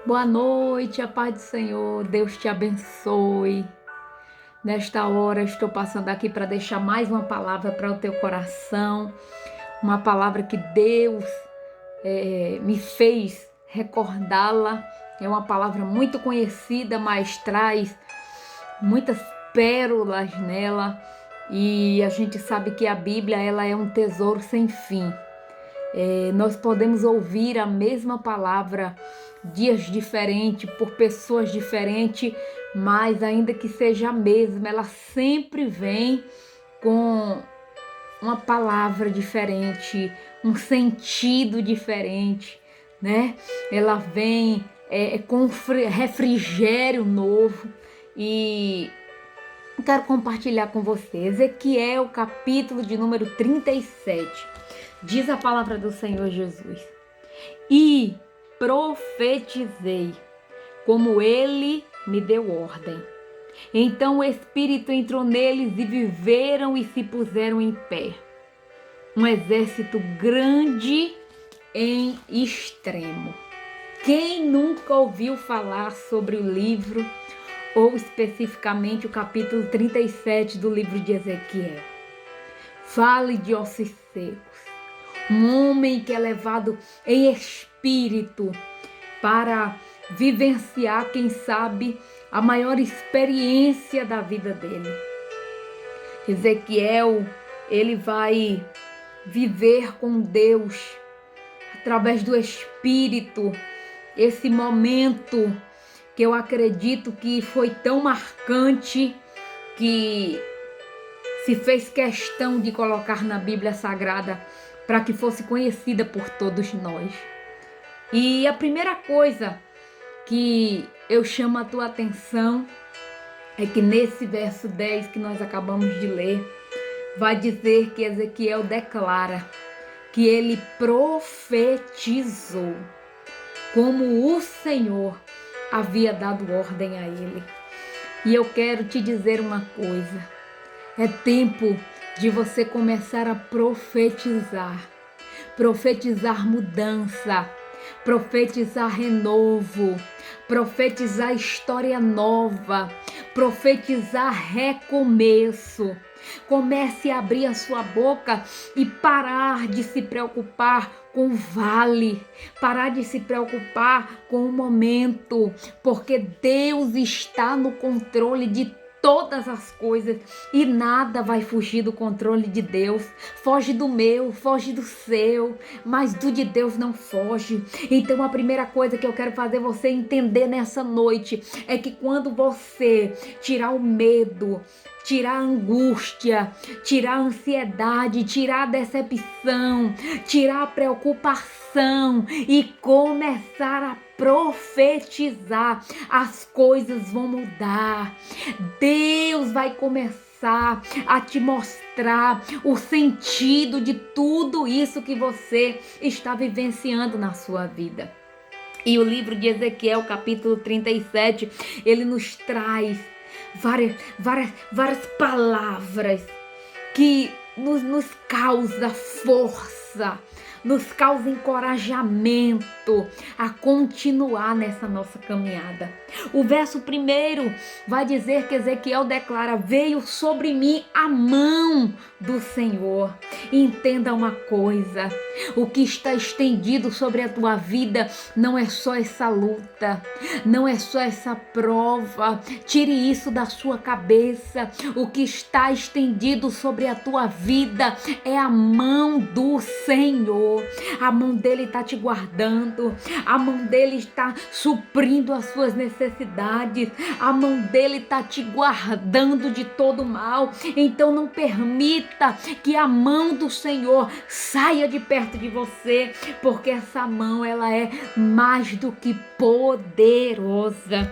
Boa noite, a paz do Senhor, Deus te abençoe. Nesta hora estou passando aqui para deixar mais uma palavra para o teu coração, uma palavra que Deus me fez recordá-la. É uma palavra muito conhecida, mas traz muitas pérolas nela e a gente sabe que a Bíblia ela é um tesouro sem fim. Nós podemos ouvir a mesma palavra dias diferentes, por pessoas diferentes, mas ainda que seja a mesma, ela sempre vem com uma palavra diferente, um sentido diferente, né? Ela vem com refrigério novo e quero compartilhar com você. Ezequiel, capítulo de número 37. Diz a palavra do Senhor Jesus: E profetizei, como ele me deu ordem. Então o Espírito entrou neles e viveram e se puseram em pé. Um exército grande em extremo. Quem nunca ouviu falar sobre o livro, ou especificamente o capítulo 37 do livro de Ezequiel? Fale de ossos secos. Um homem que é levado em espírito para vivenciar, quem sabe, a maior experiência da vida dele. Ezequiel, ele vai viver com Deus através do Espírito, esse momento que eu acredito que foi tão marcante que se fez questão de colocar na Bíblia Sagrada para que fosse conhecida por todos nós. E a primeira coisa que eu chamo a tua atenção é que nesse verso 10 que nós acabamos de ler, vai dizer que Ezequiel declara que ele profetizou como o Senhor havia dado ordem a ele. E eu quero te dizer uma coisa: é tempo de você começar a profetizar mudança, profetizar renovo, profetizar história nova, profetizar recomeço. Comece a abrir a sua boca e parar de se preocupar com o vale, parar de se preocupar com o momento, porque Deus está no controle de todas as coisas e nada vai fugir do controle de Deus. Foge do meu, foge do seu, mas do de Deus não foge. Então a primeira coisa que eu quero fazer você entender nessa noite é que quando você tirar o medo, tirar a angústia, tirar a ansiedade, tirar a decepção, tirar a preocupação e começar a profetizar, as coisas vão mudar. Deus vai começar a te mostrar o sentido de tudo isso que você está vivenciando na sua vida. E o livro de Ezequiel, capítulo 37, ele nos traz várias palavras que nos causa força, nos causa encorajamento a continuar nessa nossa caminhada. O verso 1 vai dizer que Ezequiel declara: veio sobre mim a mão do Senhor. Entenda uma coisa: o que está estendido sobre a tua vida não é só essa luta, não é só essa prova. Tire isso da sua cabeça. O que está estendido sobre a tua vida é a mão do Senhor. A mão dele está te guardando, a mão dele está suprindo as suas necessidades, a mão dele está te guardando de todo mal. Então não permita que a mão do Senhor saia de perto de você, porque essa mão ela é mais do que poderosa.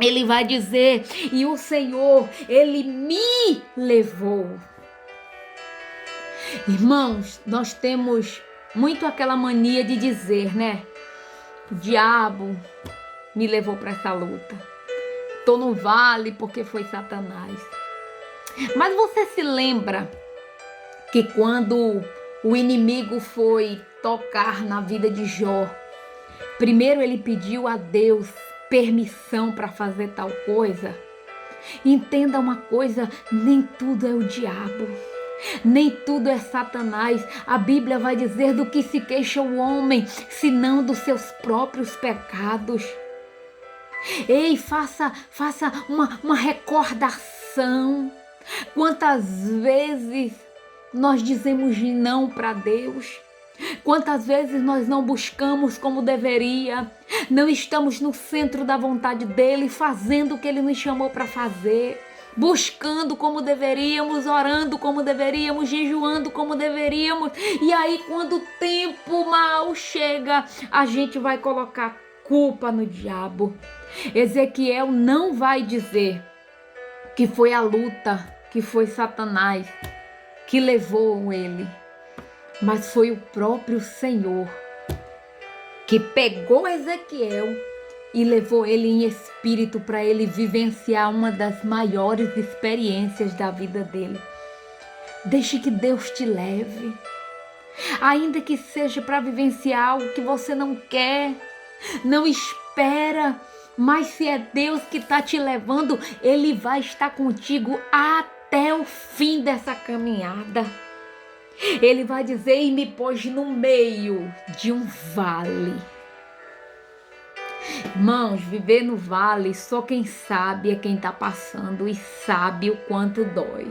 Ele vai dizer: e o Senhor, ele me levou. Irmãos, nós temos muito aquela mania de dizer, né? O diabo me levou para essa luta. Tô no vale porque foi Satanás. Mas você se lembra que quando o inimigo foi tocar na vida de Jó, Primeiro ele pediu a Deus permissão para fazer tal coisa. Entenda uma coisa, nem tudo é o diabo. Nem tudo é Satanás. A Bíblia vai dizer do que se queixa o homem, senão dos seus próprios pecados. Ei, faça uma recordação. Quantas vezes nós dizemos não para Deus? Quantas vezes nós não buscamos como deveria? Não estamos no centro da vontade dele, fazendo o que ele nos chamou para fazer. Buscando como deveríamos, orando como deveríamos, jejuando como deveríamos. E aí, quando o tempo mal chega, a gente vai colocar culpa no diabo. Ezequiel não vai dizer que foi a luta, que foi Satanás que levou ele, mas foi o próprio Senhor que pegou Ezequiel e levou ele em espírito para ele vivenciar uma das maiores experiências da vida dele. Deixe que Deus te leve, ainda que seja para vivenciar algo que você não quer, não espera, mas se é Deus que está te levando, Ele vai estar contigo até o fim dessa caminhada. Ele vai dizer: e me pôs no meio de um vale. Irmãos, viver no vale, só quem sabe é quem está passando e sabe o quanto dói.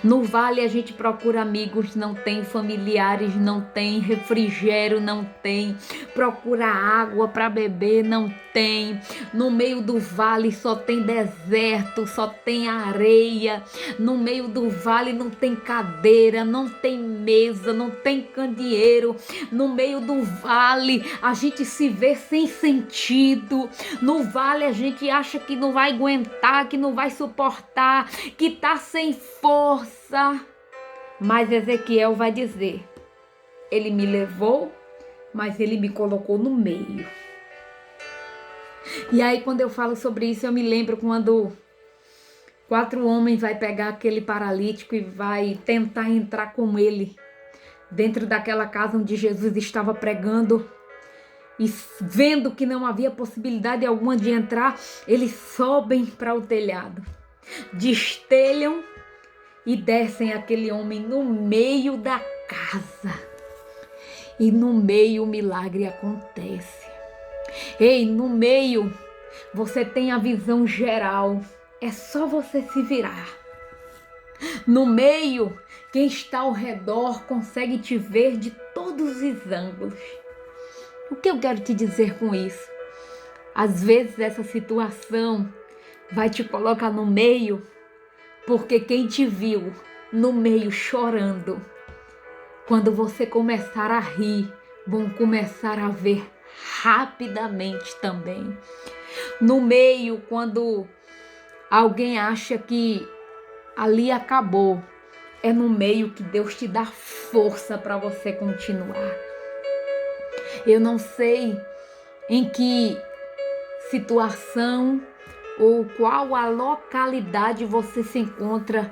No vale a gente procura amigos, não tem, familiares, não tem, refrigério, não tem, procura água para beber, não tem. No meio do vale só tem deserto, só tem areia. No meio do vale não tem cadeira, não tem mesa, não tem candeeiro. No meio do vale a gente se vê sem sentido. No vale a gente acha que não vai aguentar, que não vai suportar, que tá sem força. Mas Ezequiel vai dizer: ele me levou, mas ele me colocou no meio. E aí, quando eu falo sobre isso, eu me lembro quando 4 homens vai pegar aquele paralítico e vai tentar entrar com ele dentro daquela casa onde Jesus estava pregando. E vendo que não havia possibilidade alguma de entrar, eles sobem para o telhado, destelham e descem aquele homem no meio da casa. E no meio o milagre acontece. Ei, no meio você tem a visão geral. É só você se virar. No meio, quem está ao redor consegue te ver de todos os ângulos. O que eu quero te dizer com isso? Às vezes essa situação vai te colocar no meio, porque quem te viu no meio chorando, quando você começar a rir, vão começar a ver rapidamente também. No meio, quando alguém acha que ali acabou, é no meio que Deus te dá força para você continuar. Eu não sei em que situação ou qual a localidade você se encontra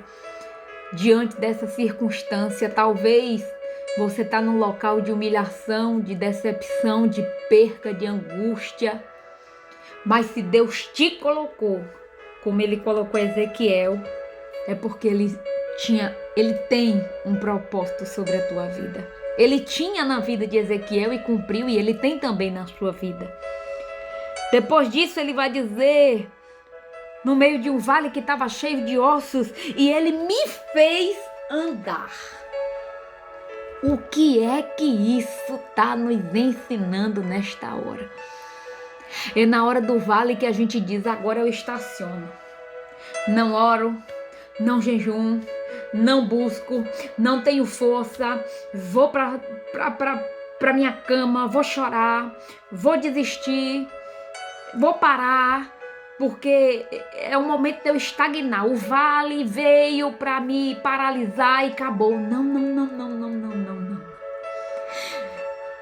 diante dessa circunstância. Talvez você está num local de humilhação, de decepção, de perca, de angústia. Mas se Deus te colocou, como Ele colocou Ezequiel, é porque Ele tem um propósito sobre a tua vida. Ele tinha na vida de Ezequiel e cumpriu, e Ele tem também na sua vida. Depois disso Ele vai dizer: no meio de um vale que estava cheio de ossos, e Ele me fez andar. O que é que isso está nos ensinando nesta hora? É na hora do vale que a gente diz: agora eu estaciono. Não oro, não jejuo, não busco, não tenho força, vou para minha cama, vou chorar, vou desistir, vou parar, porque é o momento de eu estagnar. O vale veio para me paralisar e acabou. Não.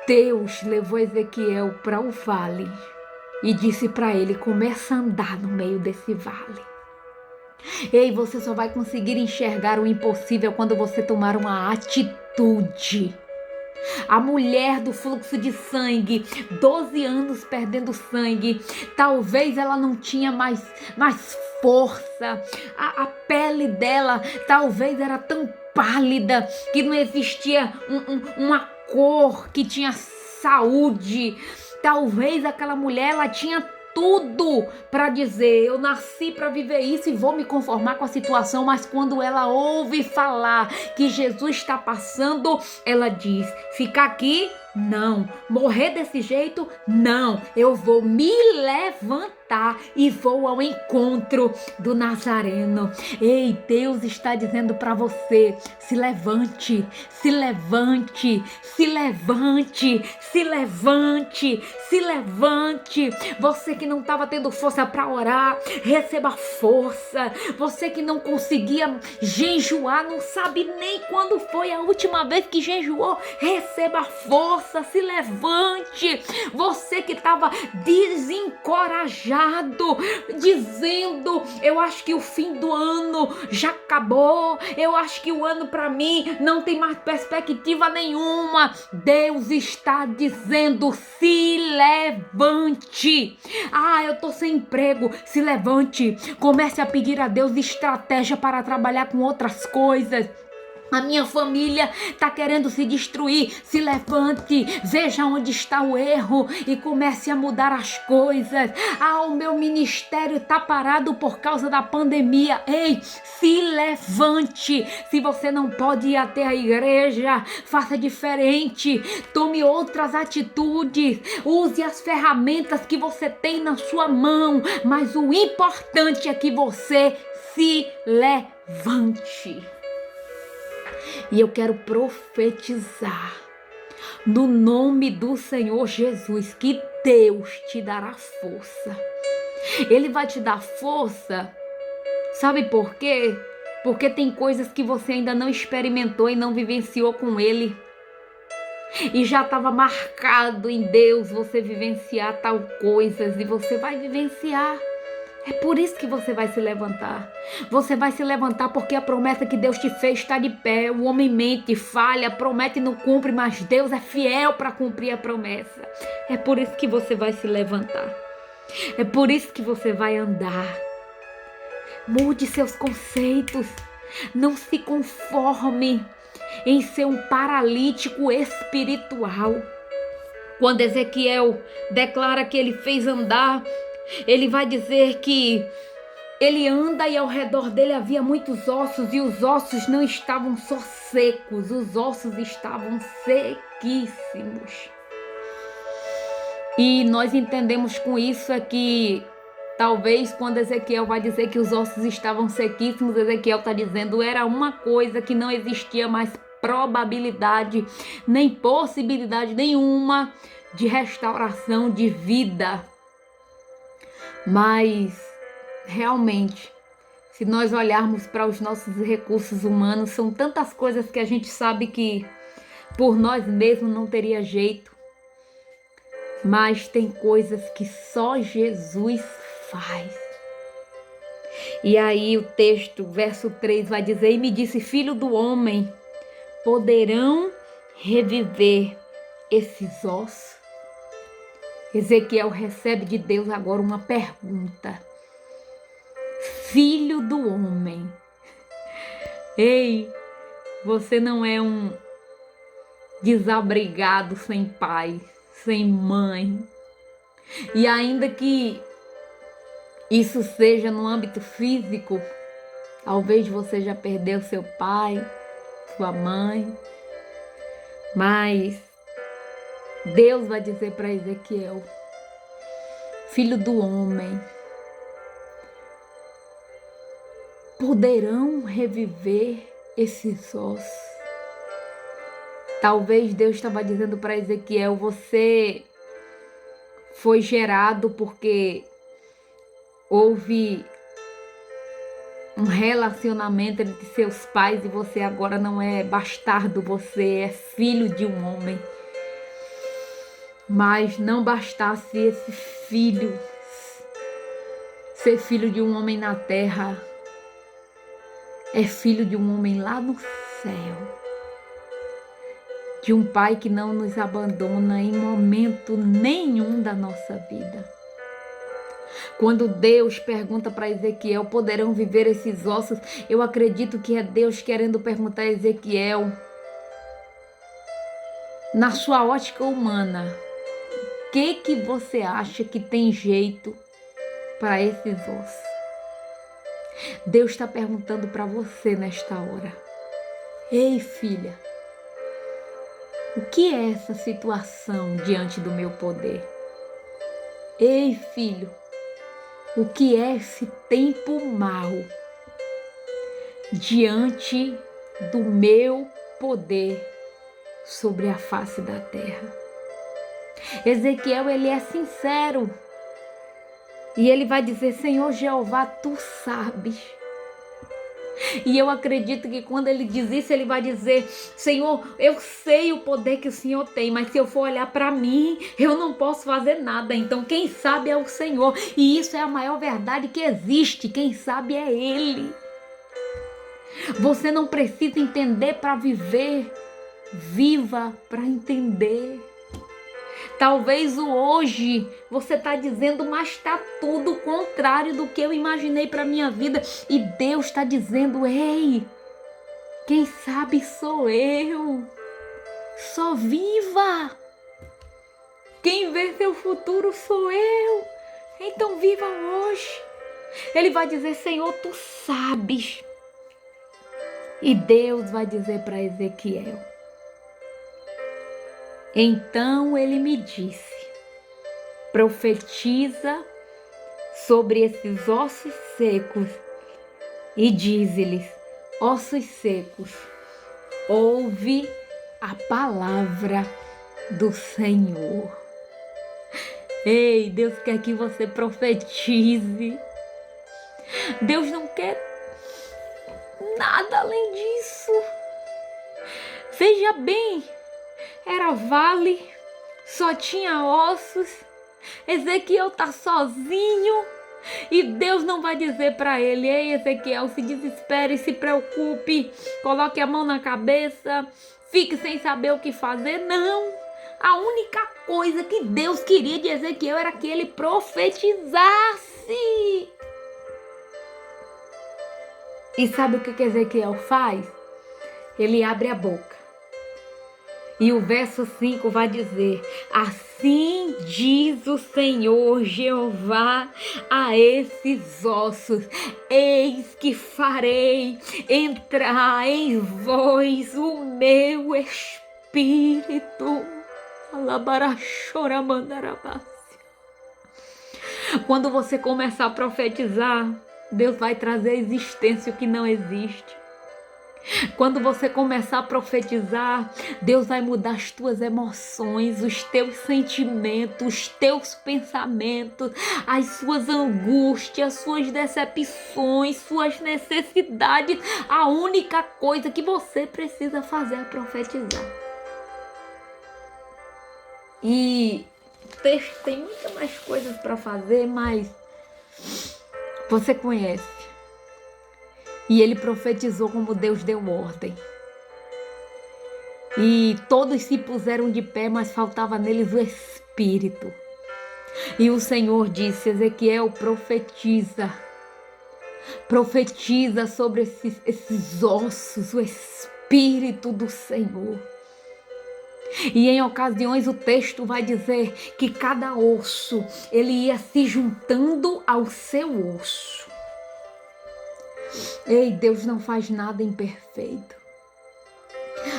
Deus levou Ezequiel para o vale e disse para ele: começa a andar no meio desse vale. Ei, você só vai conseguir enxergar o impossível quando você tomar uma atitude. A mulher do fluxo de sangue, 12 anos perdendo sangue, talvez ela não tinha mais força, a pele dela talvez era tão pálida que não existia uma cor que tinha saúde. Talvez aquela mulher, ela tinha tudo para dizer, eu nasci para viver isso e vou me conformar com a situação, mas quando ela ouve falar que Jesus está passando, ela diz, ficar aqui? Não. Morrer desse jeito? Não. Eu vou me levantar e vou ao encontro do Nazareno. Ei, Deus está dizendo para você, se levante, se levante, se levante, se levante, se levante. Você que não estava tendo força para orar, receba força. Você que não conseguia jejuar, não sabe nem quando foi a última vez que jejuou, receba força. Se levante. Você que estava desencorajado, dizendo, eu acho que o fim do ano já acabou, eu acho que o ano para mim não tem mais perspectiva nenhuma. Deus está dizendo, se levante. Eu tô sem emprego, se levante. Comece a pedir a Deus estratégia para trabalhar com outras coisas. A minha família está querendo se destruir. Se levante, veja onde está o erro e comece a mudar as coisas. O meu ministério está parado por causa da pandemia. Ei, se levante. Se você não pode ir até a igreja, faça diferente. Tome outras atitudes. Use as ferramentas que você tem na sua mão. Mas o importante é que você se levante. E eu quero profetizar no nome do Senhor Jesus que Deus te dará força. Ele vai te dar força, sabe por quê? Porque tem coisas que você ainda não experimentou e não vivenciou com Ele. E já estava marcado em Deus você vivenciar tal coisas e você vai vivenciar. É por isso que você vai se levantar. Você vai se levantar porque a promessa que Deus te fez está de pé. O homem mente, falha, promete e não cumpre, mas Deus é fiel para cumprir a promessa. É por isso que você vai se levantar. É por isso que você vai andar. Mude seus conceitos. Não se conforme em ser um paralítico espiritual. Quando Ezequiel declara que ele fez andar, ele vai dizer que ele anda e ao redor dele havia muitos ossos e os ossos não estavam só secos, os ossos estavam sequíssimos. E nós entendemos com isso é que talvez quando Ezequiel vai dizer que os ossos estavam sequíssimos, Ezequiel está dizendo era uma coisa que não existia mais probabilidade, nem possibilidade nenhuma de restauração de vida. Mas, realmente, se nós olharmos para os nossos recursos humanos, são tantas coisas que a gente sabe que por nós mesmos não teria jeito. Mas tem coisas que só Jesus faz. E aí o texto, verso 3, vai dizer, e me disse, filho do homem, poderão reviver esses ossos? Ezequiel recebe de Deus agora uma pergunta. Filho do homem. Ei, você não é um desabrigado sem pai, sem mãe. E ainda que isso seja no âmbito físico, talvez você já perdeu seu pai, sua mãe, mas Deus vai dizer para Ezequiel, filho do homem, poderão reviver esses ossos? Talvez Deus estava dizendo para Ezequiel, você foi gerado porque houve um relacionamento entre seus pais e você agora não é bastardo, você é filho de um homem. Mas não bastasse esse filho ser filho de um homem na terra, é filho de um homem lá no céu, de um Pai que não nos abandona em momento nenhum da nossa vida. Quando Deus pergunta para Ezequiel, poderão viver esses ossos? Eu acredito que é Deus querendo perguntar a Ezequiel, na sua ótica humana, o que você acha que tem jeito para esses ossos? Deus está perguntando para você nesta hora. Ei, filha, o que é essa situação diante do meu poder? Ei, filho, o que é esse tempo mau diante do meu poder sobre a face da terra? Ezequiel, ele é sincero. E ele vai dizer, Senhor Jeová, tu sabes. E eu acredito que quando ele diz isso, ele vai dizer, Senhor, eu sei o poder que o Senhor tem, mas se eu for olhar para mim, eu não posso fazer nada. Então quem sabe é o Senhor. E isso é a maior verdade que existe. Quem sabe é Ele. Você não precisa entender para viver. Viva para entender. Talvez o hoje você está dizendo, mas está tudo o contrário do que eu imaginei para minha vida. E Deus está dizendo, ei, quem sabe sou eu. Só viva. Quem vê seu futuro sou eu. Então viva hoje. Ele vai dizer, Senhor, tu sabes. E Deus vai dizer para Ezequiel, então ele me disse, profetiza sobre esses ossos secos e dize-lhes, ossos secos, ouve a palavra do Senhor. Ei, Deus quer que você profetize. Deus não quer nada além disso. Veja bem, era vale, só tinha ossos. Ezequiel está sozinho e Deus não vai dizer para ele, ei Ezequiel, se desespere, se preocupe, coloque a mão na cabeça, fique sem saber o que fazer. Não, a única coisa que Deus queria de Ezequiel era que ele profetizasse. E sabe o que Ezequiel faz? Ele abre a boca. E o verso 5 vai dizer, assim diz o Senhor Jeová a esses ossos, eis que farei entrar em vós o meu espírito. Quando você começar a profetizar, Deus vai trazer à existência o que não existe. Quando você começar a profetizar, Deus vai mudar as tuas emoções, os teus sentimentos, os teus pensamentos, as suas angústias, suas decepções, suas necessidades. A única coisa que você precisa fazer é profetizar. E o texto tem muitas mais coisas para fazer, mas você conhece. E ele profetizou como Deus deu ordem. E todos se puseram de pé, mas faltava neles o Espírito. E o Senhor disse, Ezequiel, profetiza. Profetiza sobre esses ossos, o Espírito do Senhor. E em ocasiões o texto vai dizer que cada osso, ele ia se juntando ao seu osso. Ei, Deus não faz nada imperfeito.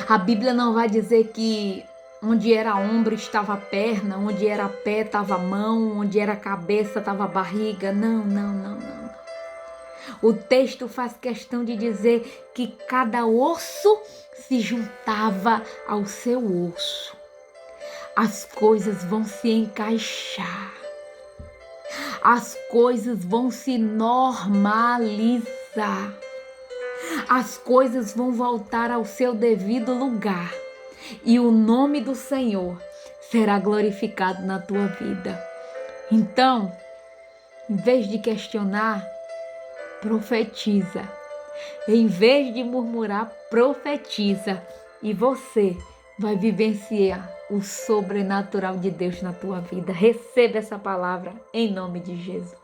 A Bíblia não vai dizer que onde era ombro estava a perna, onde era pé estava a mão, onde era cabeça estava a barriga. Não. O texto faz questão de dizer que cada osso se juntava ao seu osso. As coisas vão se encaixar. As coisas vão se normalizar. As coisas vão voltar ao seu devido lugar e o nome do Senhor será glorificado na tua vida. Então, em vez de questionar, profetiza. Em vez de murmurar, profetiza. E você vai vivenciar o sobrenatural de Deus na tua vida. Receba essa palavra em nome de Jesus.